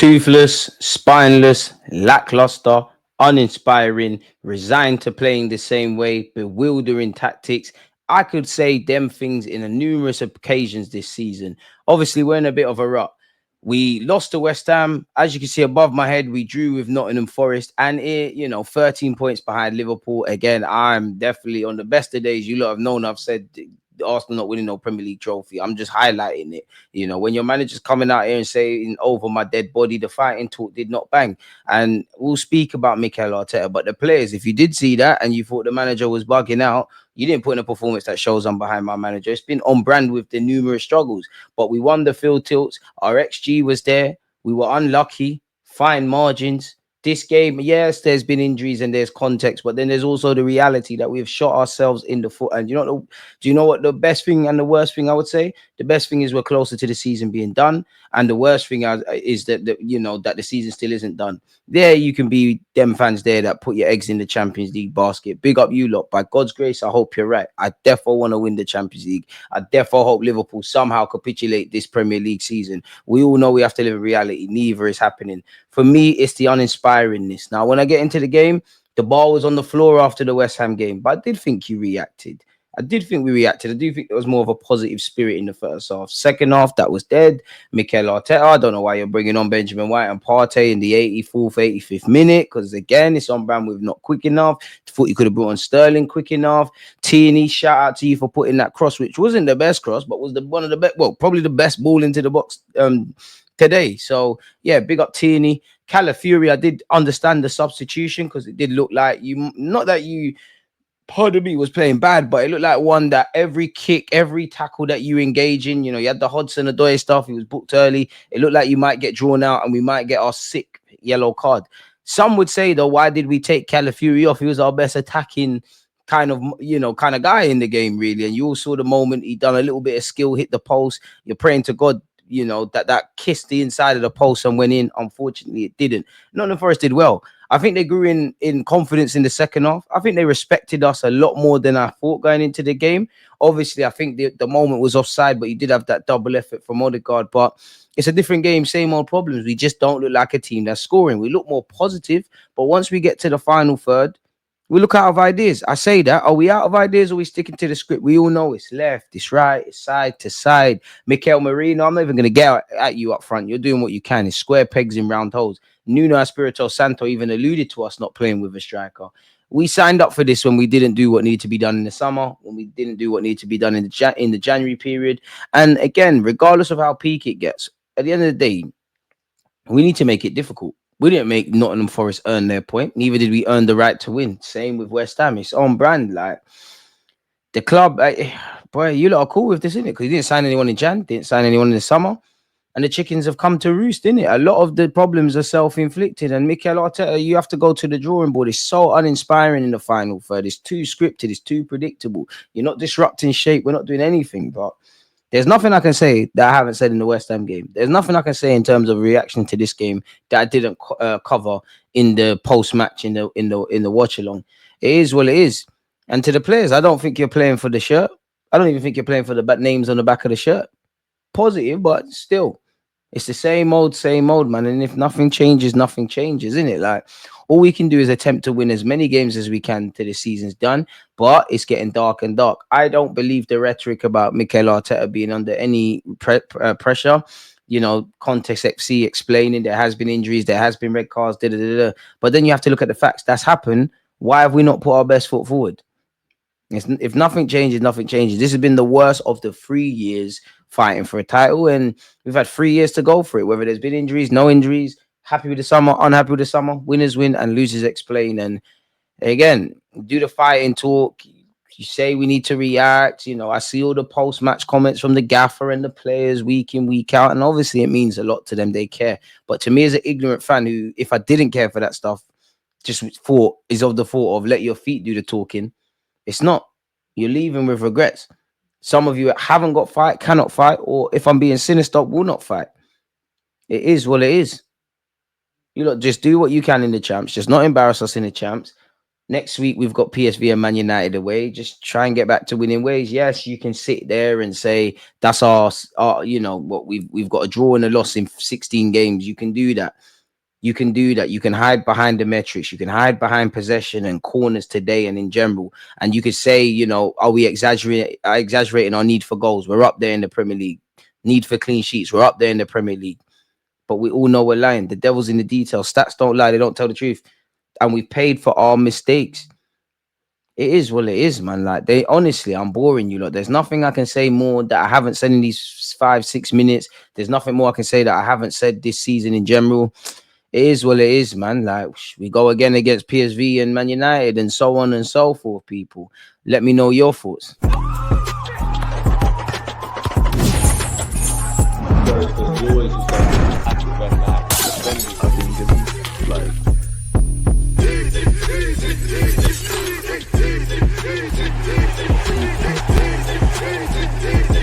Toothless, spineless, lackluster, uninspiring, resigned to playing the same way, bewildering tactics. I could say them things in a numerous occasions this season. Obviously, we're in a bit of a rut. We lost to West Ham. As you can see above my head, we drew with Nottingham Forest, and 13 points behind Liverpool. Again, I'm definitely on the best of days. You lot have known I've said Arsenal not winning no Premier League trophy. I'm just highlighting it. When your manager's coming out here and saying over my dead body, the fighting talk did not bang. And we'll speak about Mikel Arteta, but the players, if you did see that and you thought the manager was bugging out, you didn't put in a performance that shows I'm behind my manager. It's been on brand with the numerous struggles, but we won the field tilts. Our XG was there. We were unlucky, fine margins. This game, yes, there's been injuries and there's context, but then there's also the reality that we've shot ourselves in the foot. And do you know what the best thing and the worst thing I would say? The best thing is we're closer to the season being done, and the worst thing is that that the season still isn't done. There, you can be them fans there that put your eggs in the Champions League basket. Big up you lot. By God's grace, I hope you're right. I definitely want to win the Champions League. I definitely hope Liverpool somehow capitulate this Premier League season. We all know we have to live in reality. Neither is happening. For me, it's the uninspiringness. Now, when I get into the game, the ball was on the floor after the West Ham game, but I did think you reacted. I did think we reacted. I do think there was more of a positive spirit in the first half. Second half, that was dead. Mikel Arteta, I don't know why you're bringing on Benjamin White and Partey in the 84th, 85th minute, because again, it's on brand with not quick enough. Thought you could have brought on Sterling quick enough. Tierney, shout out to you for putting that cross, which wasn't the best cross, but was one of the best, well, probably the best ball into the box today. So, yeah, big up Tierney. Calafiori, I did understand the substitution because it did look like not that you pardon me, was playing bad, but it looked like one that every kick, every tackle that you engage in, you had the Hudson-Odoi stuff. He was booked early. It looked like you might get drawn out and we might get our sick yellow card. Some would say, though, why did we take Calafiori off? He was our best attacking kind of guy in the game, really. And you all saw the moment he done a little bit of skill, hit the post. You're praying to God, that kissed the inside of the post and went in. Unfortunately, it didn't. Nottingham Forest did well. I think they grew in confidence in the second half. I think they respected us a lot more than I thought going into the game. Obviously, I think the moment was offside, but you did have that double effort from Odegaard. But it's a different game, same old problems. We just don't look like a team that's scoring. We look more positive, but once we get to the final third, we look out of ideas. I say that. Are we out of ideas or are we sticking to the script? We all know it's left, it's right, it's side to side. Mikel Merino, I'm not even going to get at you up front. You're doing what you can. It's square pegs in round holes. Nuno Espirito Santo even alluded to us not playing with a striker. We signed up for this when we didn't do what needed to be done in the summer, when we didn't do what needed to be done in the January period. And again, regardless of how peak it gets, at the end of the day, we need to make it difficult. We didn't make Nottingham Forest earn their point. Neither did we earn the right to win. Same with West Ham. It's on brand. Like the club, boy, you lot are cool with this, isn't it? Because you didn't sign anyone in Jan, didn't sign anyone in the summer. And the chickens have come to roost, innit? A lot of the problems are self-inflicted. And Mikel Arteta, you have to go to the drawing board. It's so uninspiring in the final third. It's too scripted. It's too predictable. You're not disrupting shape. We're not doing anything. But there's nothing I can say that I haven't said in the West Ham game. There's nothing I can say in terms of reaction to this game that I didn't cover in the post-match in the watch-along. It is what it is. And to the players, I don't think you're playing for the shirt. I don't even think you're playing for the names on the back of the shirt. Positive, but still. It's the same old, man. And if nothing changes, isn't it? Like, all we can do is attempt to win as many games as we can till the season's done. But it's getting dark and dark. I don't believe the rhetoric about Mikel Arteta being under any pressure. Context FC explaining there has been injuries, there has been red cards, But then you have to look at the facts. That's happened. Why have we not put our best foot forward? If nothing changes, nothing changes. This has been the worst of the 3 years fighting for a title, and we've had 3 years to go for it. Whether there's been injuries, no injuries, happy with the summer, unhappy with the summer, winners win and losers explain. And again, do the fighting talk. You say we need to react. I see all the post-match comments from the gaffer and the players week in, week out, and obviously it means a lot to them. They care. But to me, as an ignorant fan who, if I didn't care for that stuff, just is of the thought of let your feet do the talking. It's not. You're leaving with regrets. Some of you haven't got fight, cannot fight, or if I'm being sinister, will not fight. It is what it is. You lot just do what you can in the champs. Just not embarrass us in the champs. Next week we've got PSV and Man United away. Just try and get back to winning ways. Yes, you can sit there and say that's our you know what we've got a draw and a loss in 16 games. You can do that. You can do that. You can hide behind the metrics. You can hide behind possession and corners today and in general. And you could say, you know, are we exaggerating our need for goals? We're up there in the Premier League. Need for clean sheets. We're up there in the Premier League. But we all know we're lying. The devil's in the details. Stats don't lie. They don't tell the truth. And we paid for our mistakes. It is what it is, man. Like they honestly, I'm boring you lot. There's nothing I can say more that I haven't said in these 5-6 minutes. There's nothing more I can say that I haven't said this season in general. It is what it is, man. Like we go again against PSV and Man United and so on and so forth. People, let me know your thoughts. Because you always just go, I think, like,